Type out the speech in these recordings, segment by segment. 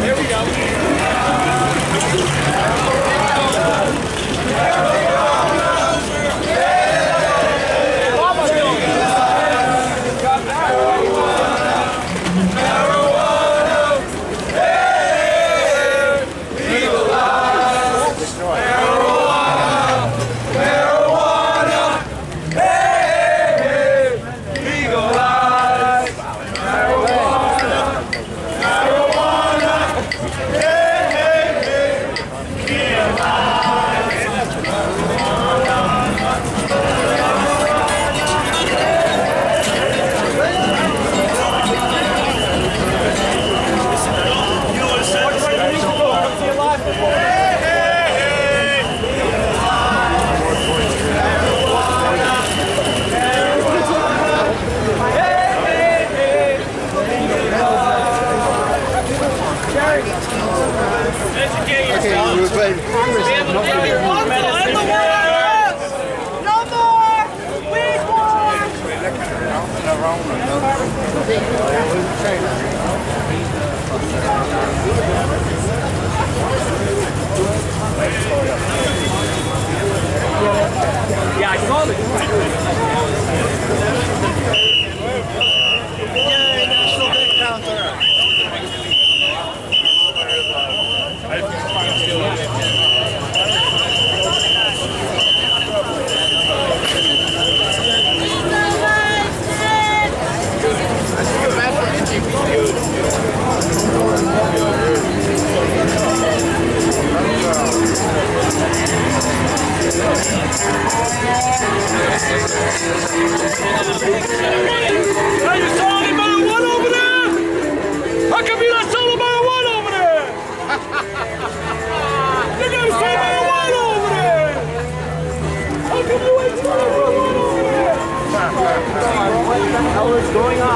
Here we go. Yeah, I called it. Yay, National Day Counter. Hey, you saw any marijuana over there? How come you not selling marijuana over there? You gotta sell marijuana over there. How come you ain't selling marijuana over there? What the hell is going on?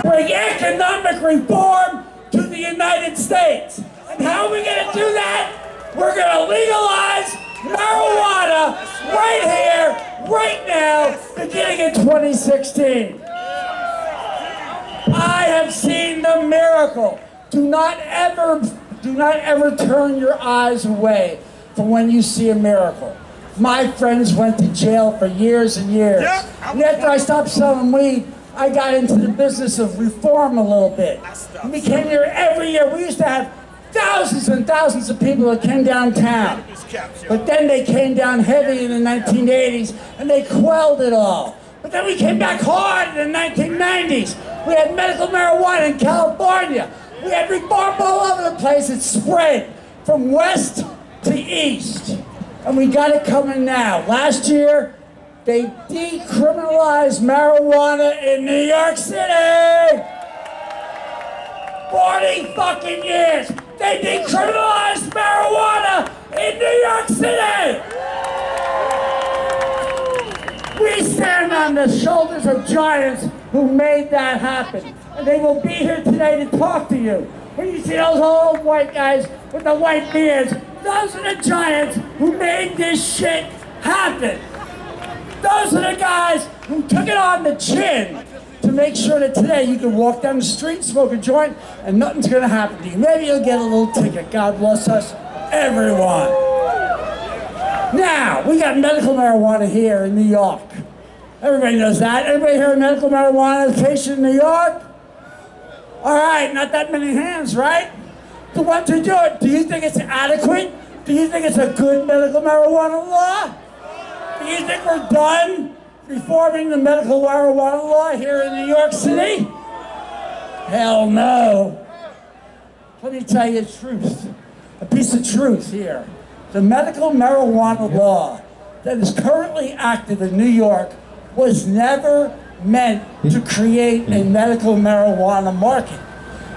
Bring economic reform to the United States. And how are we going to do that? We're going to legalize marijuana right here, right now, beginning in 2016. I have seen the miracle. Do not ever turn your eyes away from when you see a miracle. My friends went to jail for years and years. And after I stopped selling weed, I got into the business of reform a little bit. And we came here every year. We used to have thousands and thousands of people that came downtown. But then they came down heavy in the 1980s and they quelled it all. But then we came back hard in the 1990s. We had medical marijuana in California. We had reform all over the place. It spread from west to east. And we got it coming now. Last year, they decriminalized marijuana in New York City. 40 fucking years. They decriminalized marijuana in New York City. We stand on the shoulders of giants who made that happen. And they will be here today to talk to you. When you see those old white guys with the white beards, those are the giants who made this shit happen. Those are the guys who took it on the chin to make sure that today you can walk down the street, smoke a joint, and nothing's gonna happen to you. Maybe you'll get a little ticket. God bless us, everyone. Now, we got medical marijuana here in New York. Everybody knows that. Everybody hear of medical marijuana patient in New York? All right, not that many hands, right? The ones who do it, do you think it's adequate? Do you think it's a good medical marijuana law? Do you think we're done reforming the medical marijuana law here in New York City? Hell no. Let me tell you the truth. A piece of truth here. The medical marijuana law that is currently active in New York was never meant to create a medical marijuana market.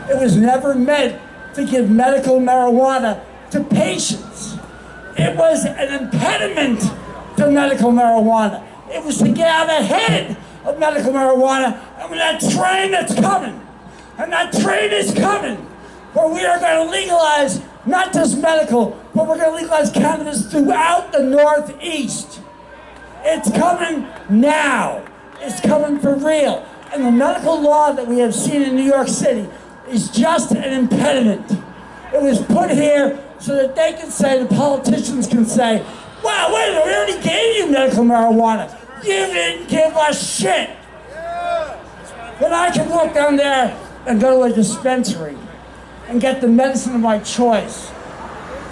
It was never meant to give medical marijuana to patients. It was an impediment to medical marijuana. It was to get out ahead of medical marijuana. And when that train that's coming, and that train is coming, where we are going to legalize not just medical, but we're going to legalize cannabis throughout the Northeast. It's coming now. It's coming for real. And the medical law that we have seen in New York City is just an impediment. It was put here so that they can say, the politicians can say, wow, wait a minute, we already gave you medical marijuana. You didn't give us shit. But I can walk down there and go to a dispensary and get the medicine of my choice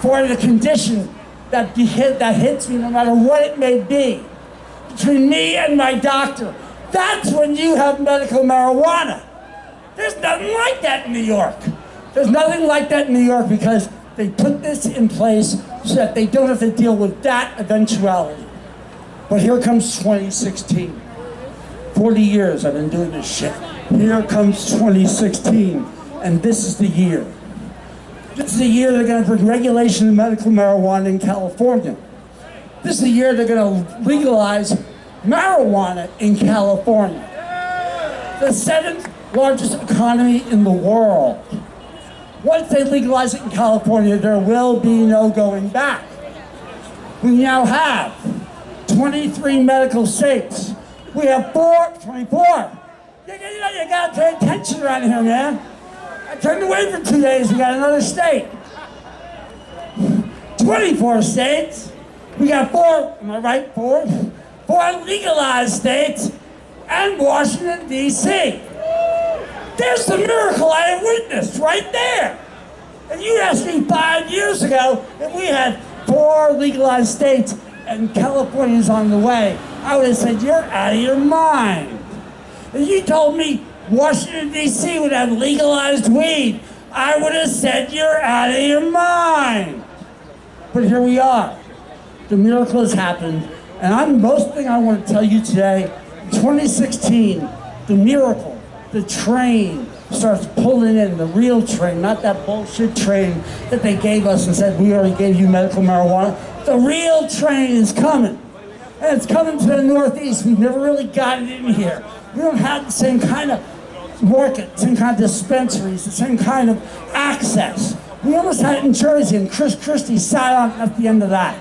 for the condition that hits me, no matter what it may be, between me and my doctor. That's when you have medical marijuana. There's nothing like that in New York. There's nothing like that in New York because they put this in place so that they don't have to deal with that eventuality. But here comes 2016. 40 years I've been doing this shit. Here comes 2016, and this is the year. This is the year they're going to bring regulation of medical marijuana in California. This is the year they're going to legalize marijuana in California. The 7th largest economy in the world. Once they legalize it in California, there will be no going back. We now have 23 medical states. We have 24. You gotta pay attention around here, man. I turned away for 2 days, we got another state. 24 states. We got 4, am I right? 4 legalized states and Washington, D.C. There's the miracle I have witnessed right there. And you asked me 5 years ago if we had 4 legalized states and California's on the way, I would have said, you're out of your mind. If you told me Washington, D.C. would have legalized weed, I would have said, you're out of your mind. But here we are. The miracle has happened. And most thing I want to tell you today, in 2016, the miracle, the train starts pulling in, the real train, not that bullshit train that they gave us and said, we already gave you medical marijuana. The real train is coming. And it's coming to the Northeast. We've never really got it in here. We don't have the same kind of market, same kind of dispensaries, the same kind of access. We almost had it in Jersey, and Chris Christie sat on at the end of that.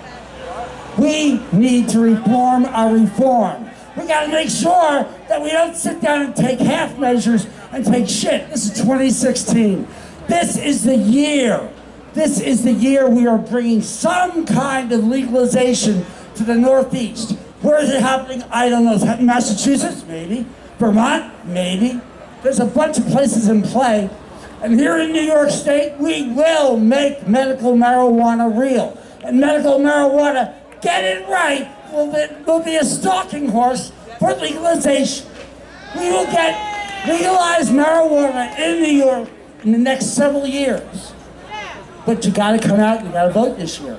We need to reform our reform. We got to make sure that we don't sit down and take half measures and take shit. This is 2016. This is the year. This is the year we are bringing some kind of legalization to the Northeast. Where is it happening? I don't know. Massachusetts? Maybe. Vermont? Maybe. There's a bunch of places in play. And here in New York State, we will make medical marijuana real. And medical marijuana, get it right, will be a stalking horse for legalization. We will get legalized marijuana in New York in the next several years. But you gotta come out, you gotta vote this year.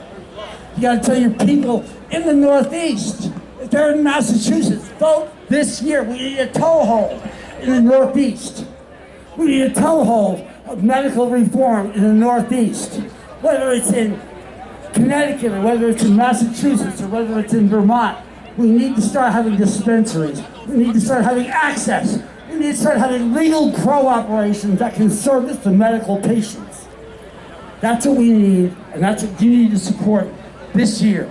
You gotta tell your people in the Northeast, if they're in Massachusetts, vote this year. We need a toehold in the Northeast. We need a toehold of medical reform in the Northeast. Whether it's in Connecticut, or whether it's in Massachusetts, or whether it's in Vermont, we need to start having dispensaries. We need to start having access. We need to start having legal grow operations that can service the medical patients. That's what we need, and that's what you need to support this year.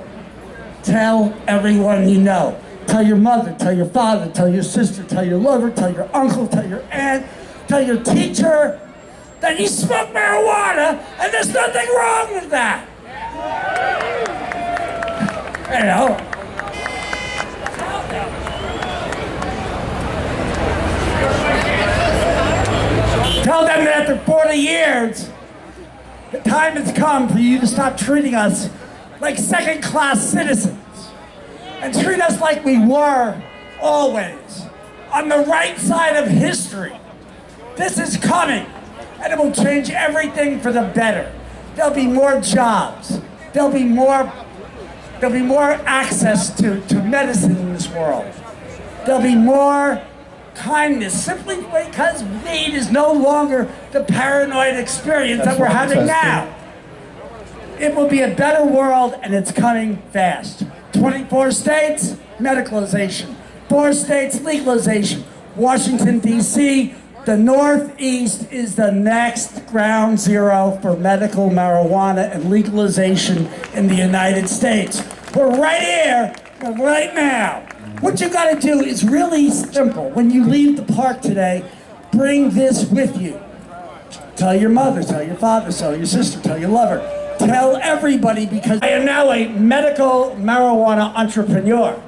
Tell everyone you know. Tell your mother, tell your father, tell your sister, tell your lover, tell your uncle, tell your aunt, tell your teacher that you smoke marijuana and there's nothing wrong with that. You know. Tell them that after 40 years, the time has come for you to stop treating us like second-class citizens and treat us like we were always, on the right side of history. This is coming, and it will change everything for the better. There'll be more jobs. There'll be more access to medicine in this world. There'll be more kindness, simply because weed is no longer the paranoid experience that we're having now. It will be a better world, and it's coming fast. 24 states, medicalization. 4 states, legalization. Washington, D.C., the Northeast is the next ground zero for medical marijuana and legalization in the United States. We're right here, we're right now. What you gotta do is really simple. When you leave the park today, bring this with you. Tell your mother, tell your father, tell your sister, tell your lover. Tell everybody, because I am now a medical marijuana entrepreneur.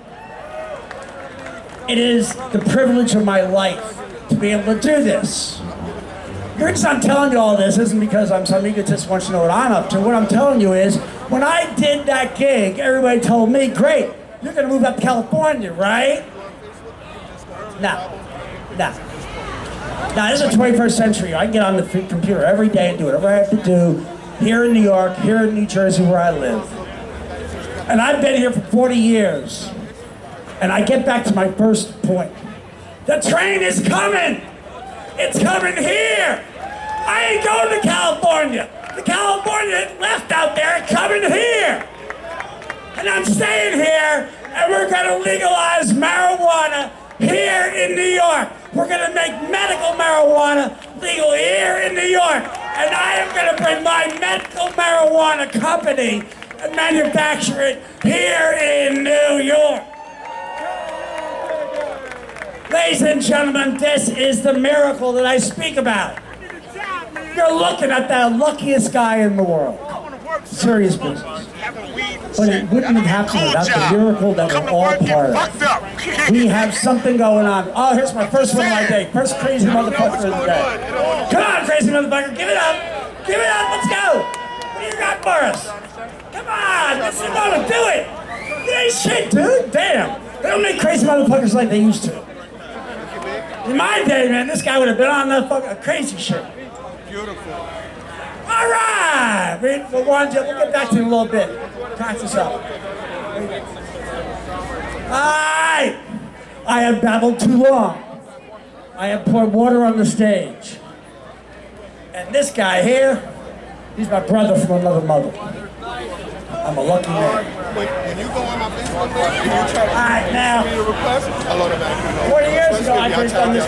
It is the privilege of my life to be able to do this. The reason I'm telling you all this isn't because I'm some egotist who wants to know what I'm up to. What I'm telling you is, when I did that gig, everybody told me, great, you're gonna move up to California, right? No. Now, this is the 21st century. I can get on the computer every day and do whatever I have to do here in New York, here in New Jersey, where I live. And I've been here for 40 years. And I get back to my first point. The train is coming! It's coming here! I ain't going to California! The California left out there are coming here! And I'm staying here, and we're gonna legalize marijuana here in New York. We're gonna make medical marijuana legal here in New York. And I am gonna bring my medical marijuana company and manufacture it here in New York. Ladies and gentlemen, this is the miracle that I speak about. You're looking at the luckiest guy in the world. Serious business. But it wouldn't have happened without the miracle that we're all part of. We have something going on. Oh, here's my first one of my day. First crazy motherfucker of the day. Come on, crazy motherfucker. Give it up. Give it up. Let's go. What do you got for us? Come on. This is gonna do it. It ain't shit, dude. Damn. They don't make crazy motherfuckers like they used to. In my day, man, this guy would have been on the fucking crazy shit. Beautiful. All right. We'll get back to you in a little bit. Practice up. All right. I have babbled too long. I have poured water on the stage. And this guy here, he's my brother from another mother. I'm a lucky man. When you go on my Facebook page, you try to All right, now, request, I load it back. 40 years ago, I could have done this.